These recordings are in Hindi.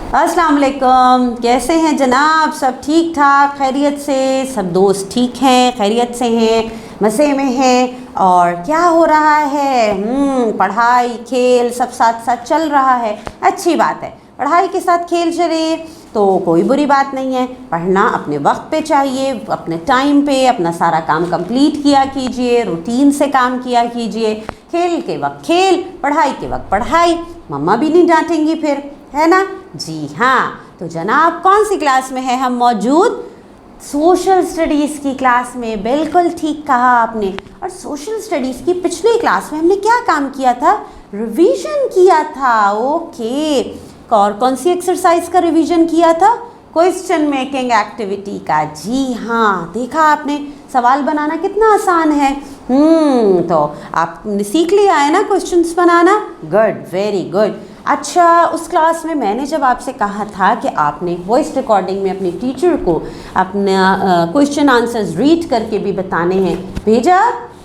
अस्सलाम वालेकुम। कैसे हैं जनाब? सब ठीक ठाक, खैरियत से? सब दोस्त ठीक हैं, खैरियत से हैं, मज़े में हैं? और क्या हो रहा है? पढ़ाई खेल सब साथ साथ चल रहा है। अच्छी बात है, पढ़ाई के साथ खेल चले तो कोई बुरी बात नहीं है। पढ़ना अपने वक्त पे चाहिए, अपने टाइम पे अपना सारा काम कंप्लीट किया कीजिए, रूटीन से काम किया कीजिए। खेल के वक्त खेल, पढ़ाई के वक्त पढ़ाई। मम्मा भी नहीं डांटेंगी फिर, है ना? जी हाँ। तो जनाब कौन सी क्लास में है हम मौजूद? सोशल स्टडीज़ की क्लास में। बिल्कुल ठीक कहा आपने। और सोशल स्टडीज़ की पिछली क्लास में हमने क्या काम किया था? रिवीजन किया था। ओके, और कौन सी एक्सरसाइज का रिवीजन किया था? क्वेश्चन मेकिंग एक्टिविटी का। जी हाँ, देखा आपने सवाल बनाना कितना आसान है। तो आपने सीख लिया है ना क्वेश्चंस बनाना? Good, very good. अच्छा, उस क्लास में मैंने जब आपसे कहा था कि आपने वॉइस रिकॉर्डिंग में अपने टीचर को अपना क्वेश्चन आंसर्स रीड करके भी बताने हैं, भेजा?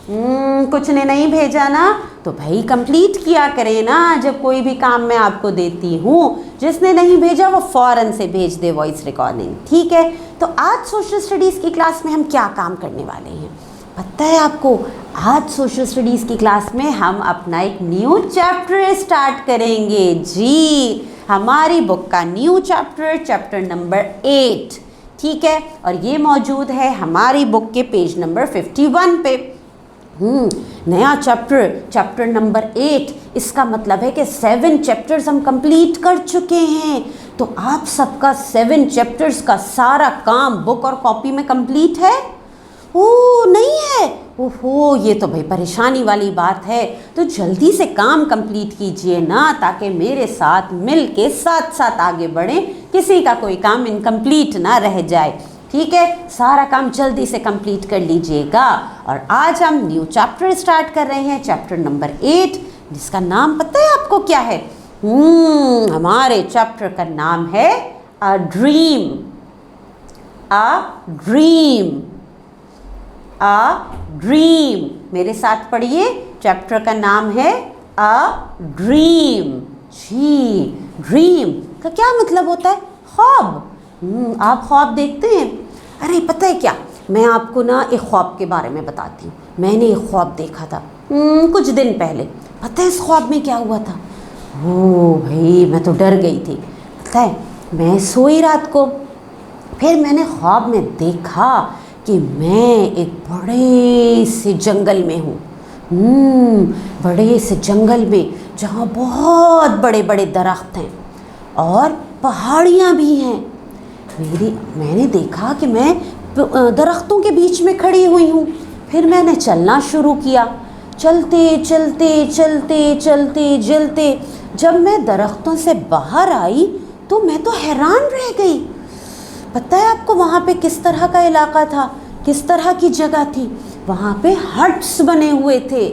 कुछ ने नहीं भेजा ना? तो भाई कंप्लीट किया करें ना जब कोई भी काम मैं आपको देती हूँ। जिसने नहीं भेजा वो फ़ौरन से भेज दे वॉइस रिकॉर्डिंग, ठीक है? तो आज सोशल स्टडीज़ की क्लास में हम क्या काम करने वाले हैं पता है आपको? आज सोशल स्टडीज़ की क्लास में हम अपना एक न्यू चैप्टर स्टार्ट करेंगे। जी, हमारी बुक का न्यू चैप्टर नंबर 8, ठीक है? और ये मौजूद है हमारी बुक के पेज नंबर 51 पे। नया चैप्टर नंबर 8। इसका मतलब है कि 7 चैप्टर्स हम कंप्लीट कर चुके हैं। तो आप सबका 7 चैप्टर्स का सारा काम बुक और कॉपी में कंप्लीट है? ओह नहीं है? ओहो, ये तो भाई परेशानी वाली बात है। तो जल्दी से काम कंप्लीट कीजिए ना, ताकि मेरे साथ मिल के साथ साथ आगे बढ़ें, किसी का कोई काम इनकम्प्लीट ना रह जाए, ठीक है? सारा काम जल्दी से कंप्लीट कर लीजिएगा। और आज हम न्यू चैप्टर स्टार्ट कर रहे हैं, चैप्टर नंबर 8, जिसका नाम पता है आपको क्या है? हमारे चैप्टर का नाम है a dream. A dream. A dream. मेरे साथ पढ़िए, चैप्टर का नाम है अ ड्रीम। जी, ड्रीम का क्या मतलब होता है? ख्वाब। आप ख्वाब देखते हैं? अरे पता है क्या, मैं आपको ना एक ख्वाब के बारे में बताती हूँ। मैंने एक ख्वाब देखा था कुछ दिन पहले। पता है इस ख्वाब में क्या हुआ था? ओ भाई, मैं तो डर गई थी। पता है, मैं सोई रात को, फिर मैंने ख्वाब में देखा कि मैं एक बड़े से जंगल में हूँ। बड़े से जंगल में, जहाँ बहुत बड़े बड़े दरख्त हैं और पहाड़ियाँ भी हैं। मैंने देखा कि मैं दरख्तों के बीच में खड़ी हुई हूँ। फिर मैंने चलना शुरू किया। चलते चलते चलते चलते चलते जब मैं दरख्तों से बाहर आई तो मैं तो हैरान रह गई। पता है आपको वहाँ पे किस तरह का इलाका था, किस तरह की जगह थी? वहाँ पे हट्स बने हुए थे।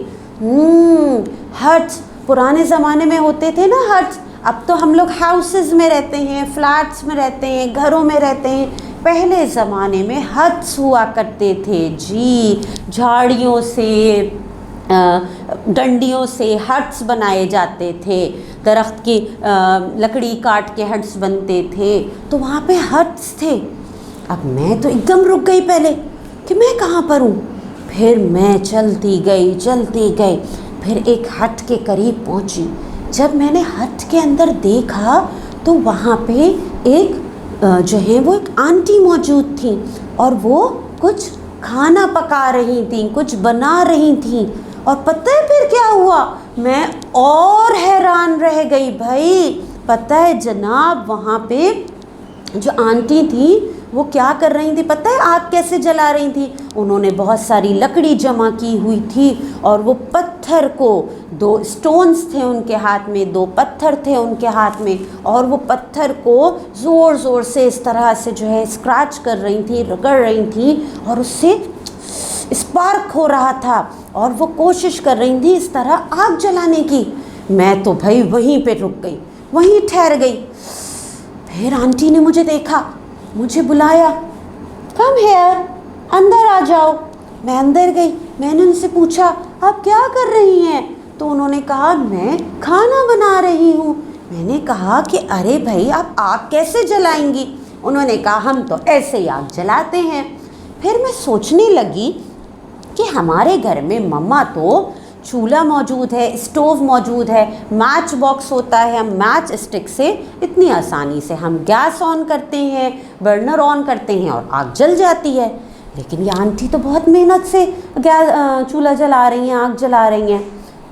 हट्स पुराने ज़माने में होते थे ना हट्स। अब तो हम लोग हाउसेस में रहते हैं, फ्लैट्स में रहते हैं, घरों में रहते हैं। पहले ज़माने में हट्स हुआ करते थे। जी, झाड़ियों से, डंडियों से हट्स बनाए जाते थे। दरख्त की लकड़ी काट के हट्स बनते थे। तो वहाँ पे हट्स थे। अब मैं तो एकदम रुक गई पहले कि मैं कहाँ पर हूँ। फिर मैं चलती गई। फिर एक हट के करीब पहुँची। जब मैंने हट के अंदर देखा तो वहाँ पे एक जो है वो एक आंटी मौजूद थी और वो कुछ खाना पका रही थी, कुछ बना रही थी। और पता है फिर क्या हुआ? मैं और हैरान रह गई भाई। पता है जनाब, वहाँ पे जो आंटी थी वो क्या कर रही थी पता है? आग कैसे जला रही थी? उन्होंने बहुत सारी लकड़ी जमा की हुई थी और वो पत्थर को, 2 स्टोन्स थे उनके हाथ में, 2 पत्थर थे उनके हाथ में, और वो पत्थर को ज़ोर ज़ोर से इस तरह से जो है स्क्रैच कर रही थी, रगड़ रही थी, और उससे स्पार्क हो रहा था और वो कोशिश कर रही थी इस तरह आग जलाने की। मैं तो भाई वहीं पे रुक गई, वहीं ठहर गई। फिर आंटी ने मुझे देखा, मुझे बुलाया, कम हेयर, अंदर आ जाओ। मैं अंदर गई। मैंने उनसे पूछा, आप क्या कर रही हैं? तो उन्होंने कहा, मैं खाना बना रही हूँ। मैंने कहा कि अरे भाई आप आग कैसे जलाएंगी? उन्होंने कहा हम तो ऐसे ही आग जलाते हैं। फिर मैं सोचने लगी कि हमारे घर में मम्मा तो चूल्हा मौजूद है, स्टोव मौजूद है, मैच बॉक्स होता है, हम मैच स्टिक से इतनी आसानी से हम गैस ऑन करते हैं, बर्नर ऑन करते हैं और आग जल जाती है। लेकिन ये आंटी तो बहुत मेहनत से चूल्हा जला रही हैं, आग जला रही हैं।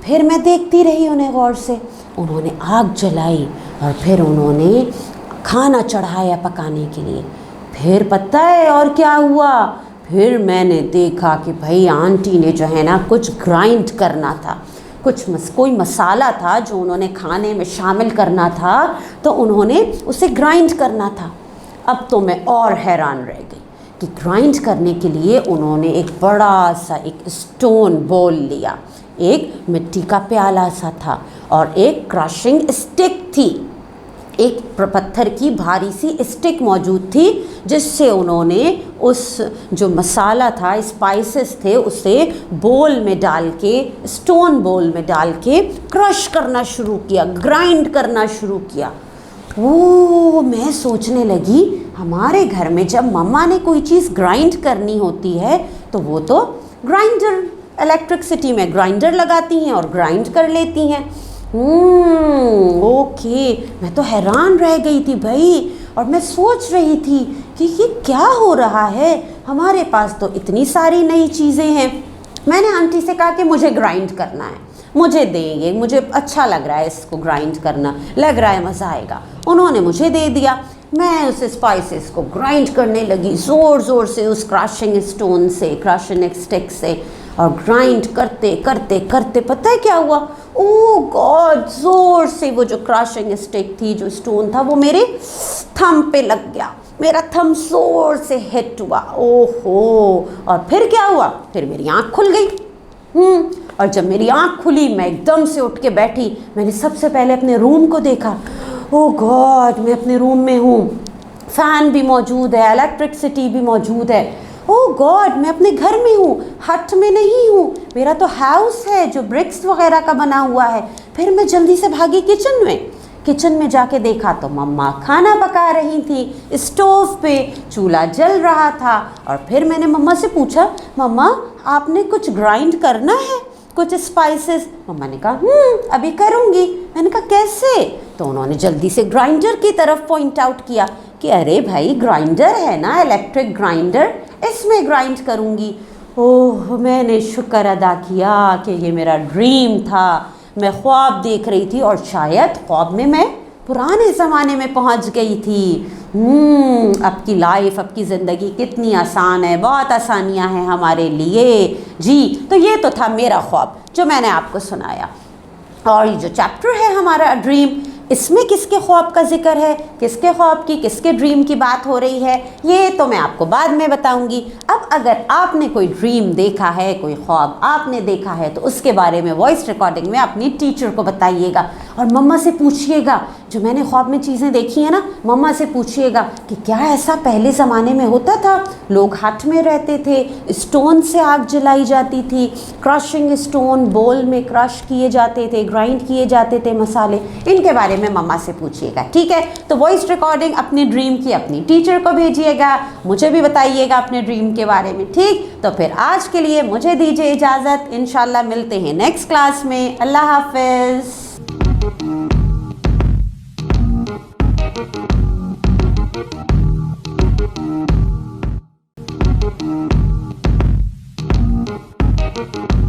फिर मैं देखती रही उन्हें गौर से। उन्होंने आग जलाई और फिर उन्होंने खाना चढ़ाया पकाने के लिए। फिर पता है और क्या हुआ? फिर मैंने देखा कि भाई आंटी ने जो है ना कुछ ग्राइंड करना था, कोई मसाला था जो उन्होंने खाने में शामिल करना था, तो उन्होंने उसे ग्राइंड करना था। अब तो मैं और हैरान रह गई कि ग्राइंड करने के लिए उन्होंने एक बड़ा सा एक स्टोन बोल लिया, एक मिट्टी का प्याला सा था और एक क्रशिंग स्टिक थी, एक पत्थर की भारी सी स्टिक मौजूद थी, जिससे उन्होंने उस जो मसाला था, स्पाइसेस थे, उसे बोल में डाल के, स्टोन बोल में डाल के क्रश करना शुरू किया, ग्राइंड करना शुरू किया। वो मैं सोचने लगी हमारे घर में जब मम्मा ने कोई चीज़ ग्राइंड करनी होती है तो वो तो ग्राइंडर, इलेक्ट्रिसिटी में ग्राइंडर लगाती हैं और ग्राइंड कर लेती हैं। ओके, मैं तो हैरान रह गई थी भाई, और मैं सोच रही थी कि ये क्या हो रहा है, हमारे पास तो इतनी सारी नई चीज़ें हैं। मैंने आंटी से कहा कि मुझे ग्राइंड करना है, मुझे देंगे, मुझे अच्छा लग रहा है इसको ग्राइंड करना, लग रहा है मज़ा आएगा। उन्होंने मुझे दे दिया। मैं उस स्पाइसेस को ग्राइंड करने लगी ज़ोर ज़ोर से, उस क्रशिंग स्टोन से, क्रशिंग स्टिक से, और ग्राइंड करते करते करते पता है क्या हुआ? ओह गॉड, ज़ोर से वो जो क्रशिंग स्टिक थी, जो स्टोन था, वो मेरे थंब पे लग गया। मेरा थंब ज़ोर से हिट हुआ। ओहो, और फिर क्या हुआ? फिर मेरी आँख खुल गई। और जब मेरी आँख खुली, मैं एकदम से उठ के बैठी। मैंने सबसे पहले अपने रूम को देखा। ओह गॉड, मैं अपने रूम में हूँ, फ़ैन भी मौजूद है, इलेक्ट्रिसिटी भी मौजूद है। ओह गॉड, मैं अपने घर में हूँ, हट में नहीं हूँ, मेरा तो हाउस है जो ब्रिक्स वगैरह का बना हुआ है। फिर मैं जल्दी से भागी किचन में। किचन में जाके देखा तो मम्मा खाना पका रही थी, स्टोव पे चूल्हा जल रहा था। और फिर मैंने मम्मा से पूछा, मम्मा आपने कुछ ग्राइंड करना है, कुछ स्पाइसेस? मम्मा ने कहा अभी करूँगी। मैंने कहा कैसे? तो उन्होंने जल्दी से ग्राइंडर की तरफ पॉइंट आउट किया कि अरे भाई ग्राइंडर है ना, इलेक्ट्रिक ग्राइंडर, इसमें ग्राइंड करूँगी। ओह, मैंने शुक्र अदा किया कि ये मेरा ड्रीम था, मैं ख्वाब देख रही थी और शायद ख्वाब में मैं पुराने ज़माने में पहुंच गई थी। अब की लाइफ, अब की ज़िंदगी कितनी आसान है, बहुत आसानियां हैं हमारे लिए जी। तो ये तो था मेरा ख्वाब जो मैंने आपको सुनाया। और ये जो चैप्टर है हमारा ड्रीम, इसमें किसके ख्वाब का जिक्र है, किसके ख्वाब की, किसके ड्रीम की बात हो रही है, ये तो मैं आपको बाद में बताऊंगी। अब अगर आपने कोई ड्रीम देखा है, कोई ख्वाब आपने देखा है, तो उसके बारे में वॉइस रिकॉर्डिंग में अपनी टीचर को बताइएगा और मम्मा से पूछिएगा। जो मैंने ख्वाब में चीज़ें देखी हैं ना, मम्मा से पूछिएगा कि क्या ऐसा पहले ज़माने में होता था, लोग हाथ में रहते थे, स्टोन से आग जलाई जाती थी, क्रशिंग स्टोन बोल में क्रश किए जाते थे, ग्राइंड किए जाते थे मसाले, इनके बारे में मम्मा से पूछिएगा। ठीक है, तो वॉइस रिकॉर्डिंग अपनी ड्रीम की अपनी टीचर को भेजिएगा, मुझे भी बताइएगा अपने ड्रीम के बारे में। ठीक, तो फिर आज के लिए मुझे दीजिए इजाज़त, इंशाल्लाह मिलते हैं नेक्स्ट क्लास में। अल्लाह हाफिज़। Thank you.